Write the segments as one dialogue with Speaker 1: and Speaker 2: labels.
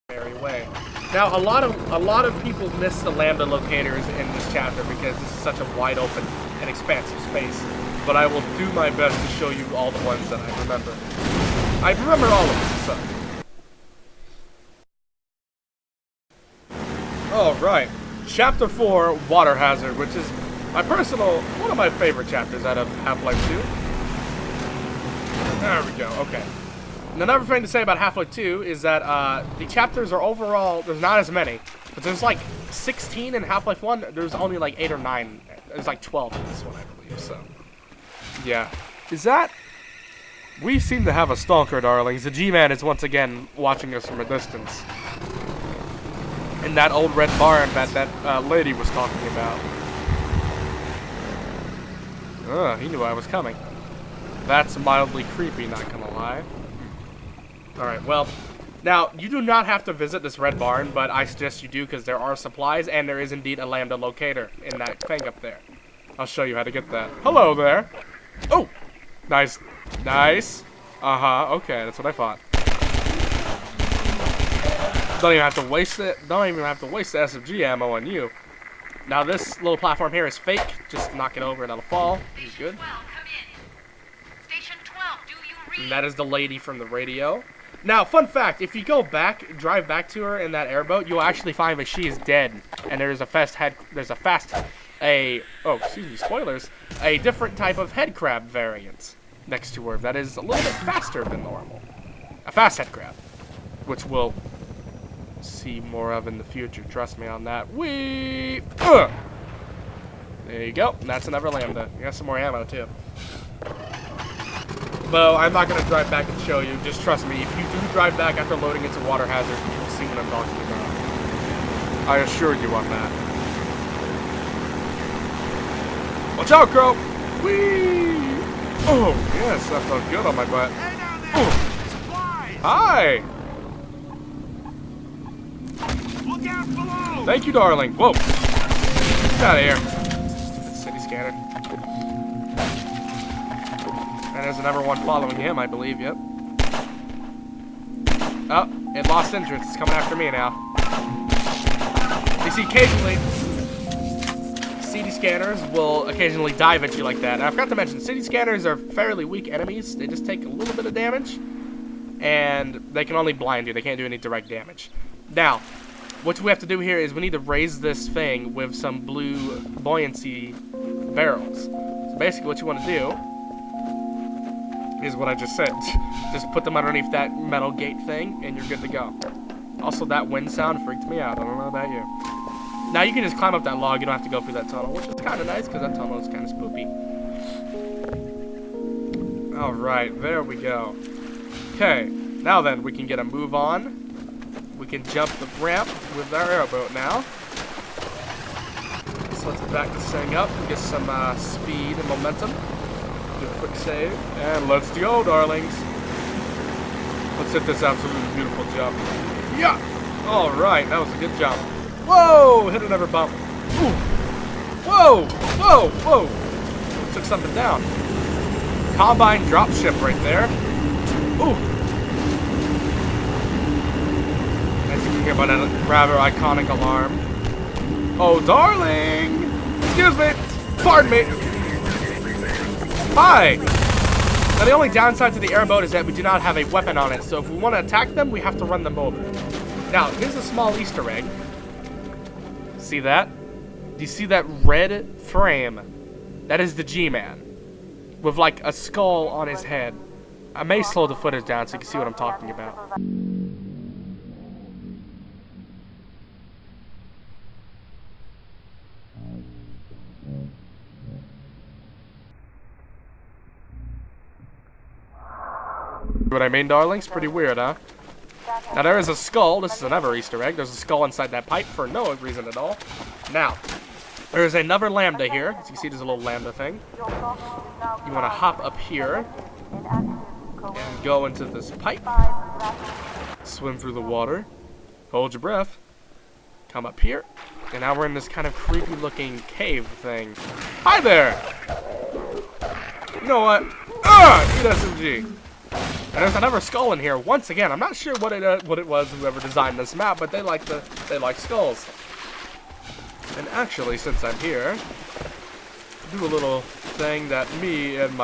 Speaker 1: very way. Now, a lot of people miss the lambda locators in this chapter because this is such a wide open and expansive space. But I will do my best to show you all the ones that I remember. I remember all of them, so. Alright. Chapter 4, Water Hazard, which is one of my favorite chapters out of Half-Life 2. There we go, okay. And another thing to say about Half-Life 2 is that the chapters are overall, there's not as many. But there's like 16 in Half-Life 1, there's only like 8 or 9. There's like 12 in this one, I believe, so. Yeah. Is that... We seem to have a stalker, darlings. The G-Man is once again watching us from a distance. In that old red barn that lady was talking about. He knew I was coming. That's mildly creepy, not gonna lie. Alright, well, now, you do not have to visit this red barn, but I suggest you do because there are supplies, and there is indeed a lambda locator in that thing up there. I'll show you how to get that. Hello there! Oh! Nice. Nice. Uh-huh, okay, that's what I thought. Don't even have to waste it. Don't even have to waste the SMG ammo on you. Now this little platform here is fake. Just knock it over and it'll fall. He's good. And that is the lady from the radio. Now, fun fact, if you go back, drive back to her in that airboat, you'll actually find that she is dead. And there's a different type of head crab variant next to her that is a little bit faster than normal. A fast head crab, which we'll see more of in the future. Trust me on that. There you go. That's another lambda. You got some more ammo too. But I'm not going to drive back and show you. Just trust me. If you do drive back after loading into Water Hazard, you'll see what I'm talking about. I assure you on that. Watch out, Crow! Whee! Oh, yes, that felt good on my butt. Oh. Hi! Look out below! Thank you, darling. Whoa! Get out of here. Stupid city scanner. And there's another one following him, I believe, yep. Oh, it lost interest. It's coming after me now. You see, occasionally, CD scanners will occasionally dive at you like that. And I forgot to mention, CD scanners are fairly weak enemies. They just take a little bit of damage, and they can only blind you. They can't do any direct damage. Now, what we have to do here is we need to raise this thing with some blue buoyancy barrels. So basically what you want to do is what I just said. Just put them underneath that metal gate thing, and you're good to go. Also, that wind sound freaked me out. I don't know about you. Now, you can just climb up that log. You don't have to go through that tunnel, which is kind of nice, because that tunnel is kind of spoopy. Alright, there we go. Okay, now then, we can get a move on. We can jump the ramp with our airboat now. So let's back this thing up and get some speed and momentum. Do a quick save, and let's go, darlings. Let's hit this absolutely beautiful jump. Yeah! Alright, that was a good jump. Whoa! Hit another bump. Ooh. Whoa! Whoa! Whoa! Took something down. Combine dropship right there. Ooh! As you can hear by that rather iconic alarm. Oh, darling! Excuse me! Pardon me! Hi! Now, the only downside to the airboat is that we do not have a weapon on it, so if we want to attack them, we have to run them over. Now, here's a small Easter egg. See that? Do you see that red frame? That is the G-Man. With, like, a skull on his head. I may slow the footage down so you can see what I'm talking about. What I mean, darlings? Pretty weird, huh? Now, there is a skull. This is another Easter egg. There's a skull inside that pipe for no reason at all. Now, there's another lambda here. As you can see, there's a little lambda thing. You want to hop up here and go into this pipe. Swim through the water. Hold your breath. Come up here. And now we're in this kind of creepy-looking cave thing. Hi there! You know what? Eat SMG. And there's another skull in here. Once again, I'm not sure what it was whoever designed this map, but they like skulls. And actually, since I'm here, do a little thing that me and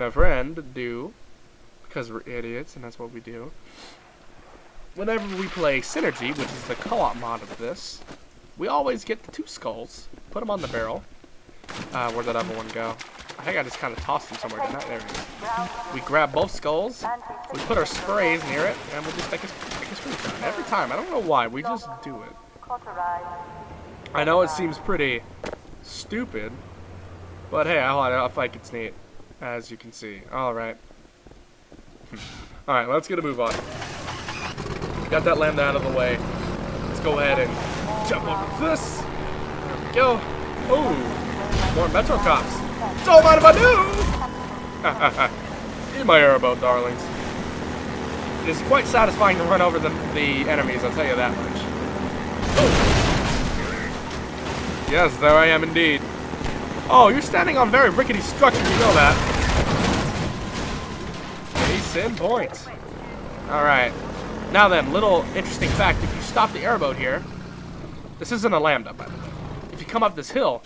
Speaker 1: a friend do, because we're idiots, and that's what we do. Whenever we play Synergy, which is the co-op mod of this, we always get the 2 skulls, put them on the barrel. Where'd that other one go? I think I just kind of tossed him somewhere. There it is. We grab both skulls, we put our sprays near it, and we'll just take a screenshot. Every time. I don't know why. We just do it. I know it seems pretty stupid, but hey, I think it's neat, as you can see. Alright. Alright, let's get a move on. Got that lambda out of the way. Let's go ahead and jump over this. There we go. Oh, more Metro cops. Don't mind if I do! Eat my airboat, darlings. It is quite satisfying to run over the enemies, I'll tell you that much. Oh. Yes, there I am indeed. Oh, you're standing on very rickety structure, you know that. Case in point. Alright. Now then, little interesting fact, if you stop the airboat here, this isn't a lambda, by the way. If you come up this hill,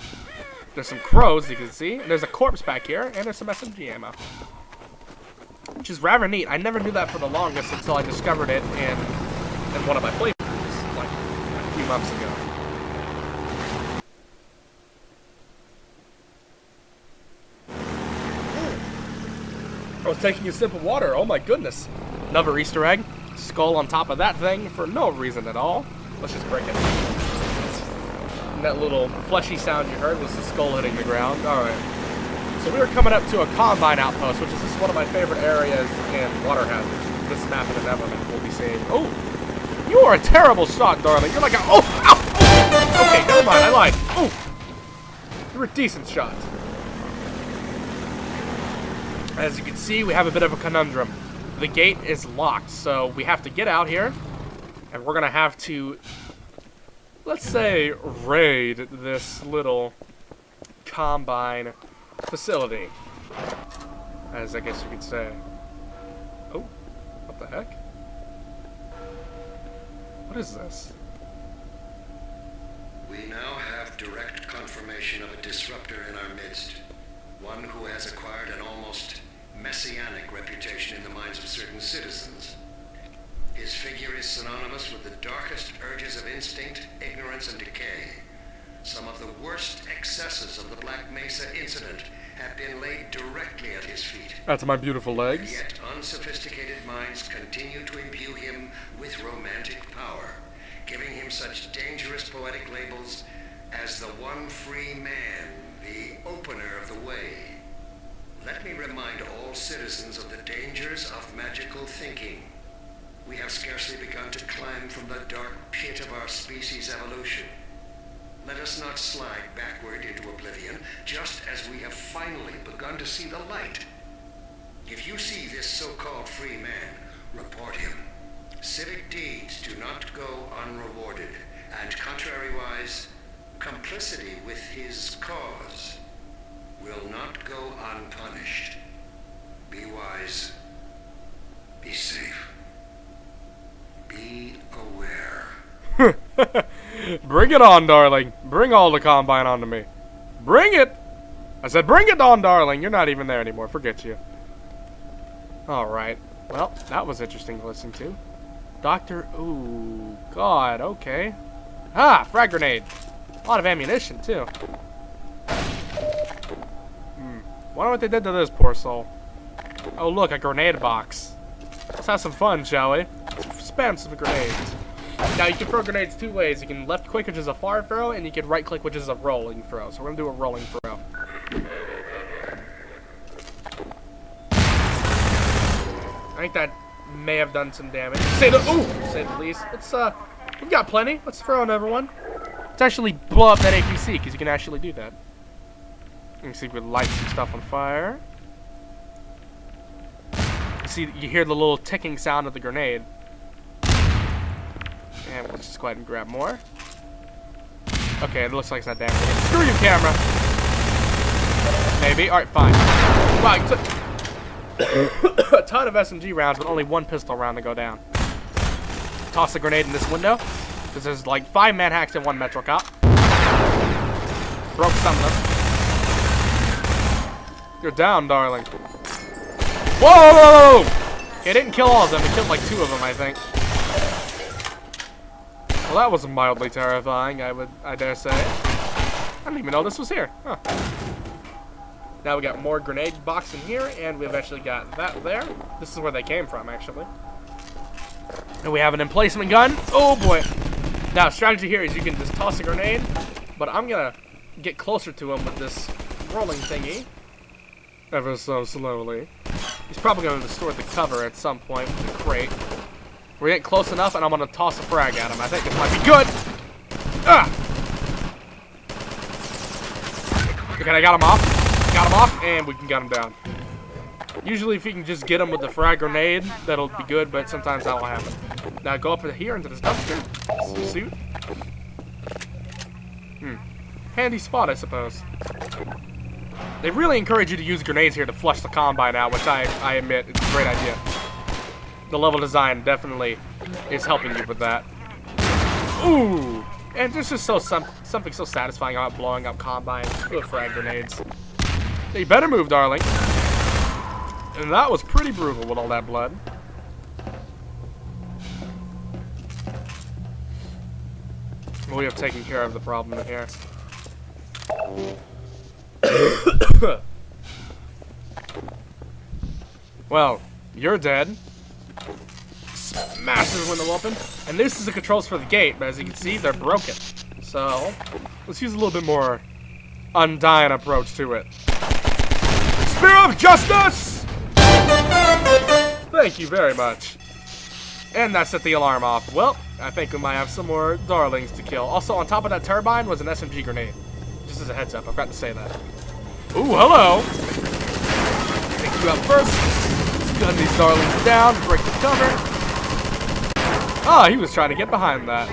Speaker 1: there's some crows, you can see, and there's a corpse back here, and there's some SMG ammo. Which is rather neat. I never knew that for the longest until I discovered it in one of my playthroughs, like a few months ago. I was taking a sip of water, oh my goodness. Another Easter egg. Skull on top of that thing for no reason at all. Let's just break it. And that little fleshy sound you heard was the skull hitting the ground. Alright. So we are coming up to a combine outpost, which is just one of my favorite areas in Water Hazard. This map in Neverland we'll be seeing. Oh! You are a terrible shot, darling. You're like a... Oh! Ow! Oh! Okay, never mind. I lied. Oh! You're a decent shot. As you can see, we have a bit of a conundrum. The gate is locked, so we have to get out here, and we're gonna have to, let's say, raid this little combine facility, as I guess you could say. Oh, what the heck? What is this?
Speaker 2: We now have direct confirmation of a disruptor in our midst, one who has acquired an almost messianic reputation in the minds of certain citizens. His figure is synonymous with the darkest urges of instinct, ignorance, and decay. Some of the worst excesses of the Black Mesa incident have been laid directly at his feet.
Speaker 1: That's my beautiful legs.
Speaker 2: Yet unsophisticated minds continue to imbue him with romantic power, giving him such dangerous poetic labels as the one free man, the opener of the way. Let me remind all citizens of the dangers of magical thinking. We have scarcely begun to climb from the dark pit of our species' evolution. Let us not slide backward into oblivion, just as we have finally begun to see the light. If you see this so-called free man, report him. Civic deeds do not go unrewarded, and contrariwise, complicity with his cause will not go unpunished. Be wise. Be safe. Be aware.
Speaker 1: Bring it on, darling. Bring all the combine onto me. Bring it! I said bring it on, darling. You're not even there anymore. Forget you. Alright. Well, that was interesting to listen to. Doctor... Ooh, God, okay. Ah, frag grenade. A lot of ammunition, too. Wonder what they did to this poor soul. Oh, look, a grenade box. Let's have some fun, shall we? Let's spam some grenades. Now, you can throw grenades 2 ways. You can left click, which is a fire throw, and you can right click, which is a rolling throw. So we're gonna do a rolling throw. I think that may have done some damage. Say the least. Let's we've got plenty. Let's throw another one. Let's actually blow up that APC, because you can actually do that. You can see we light some stuff on fire. You see, you hear the little ticking sound of the grenade. And let's just go ahead and grab more. Okay, it looks like it's not damaging it. Screw you, camera. Maybe. Alright, fine. Wow, A ton of SMG rounds, but only one pistol round to go down. Toss a grenade in this window, because there's like 5 manhacks and 1 Metro Cop. Broke some of them. You're down, darling. Whoa! It didn't kill all of them, it killed like 2 of them, I think. Well, that was mildly terrifying, I dare say. I didn't even know this was here. Huh. Now we got more grenade box in here, and we've actually got that there. This is where they came from, actually. And we have an emplacement gun. Oh boy! Now, strategy here is you can just toss a grenade, but I'm gonna get closer to him with this rolling thingy. Ever so slowly. He's probably gonna distort the cover at some point with the crate. We're getting close enough, and I'm gonna toss a frag at him. I think this might be good. Ah! Okay, I got him off. Got him off, and we can get him down. Usually, if you can just get him with the frag grenade, that'll be good, but sometimes that won't happen. Now go up here into this dumpster. Suit. Handy spot, I suppose. They really encourage you to use grenades here to flush the combine out, which I admit is a great idea. The level design definitely is helping you with that. Ooh! And there's just something so satisfying about blowing up combines with frag grenades. You better move, darling. And that was pretty brutal with all that blood. We have taken care of the problem in here. Well, you're dead. Smashes the window open. And this is the controls for the gate, but as you can see, they're broken. So, let's use a little bit more undying approach to it. Spear of Justice! Thank you very much. And that set the alarm off. Well, I think we might have some more darlings to kill. Also, on top of that turbine was an SMG grenade. Just as a heads up, I forgot to say that. Ooh, hello! Take you out first. Let's gun these darlings down, break the cover. Ah, he was trying to get behind that.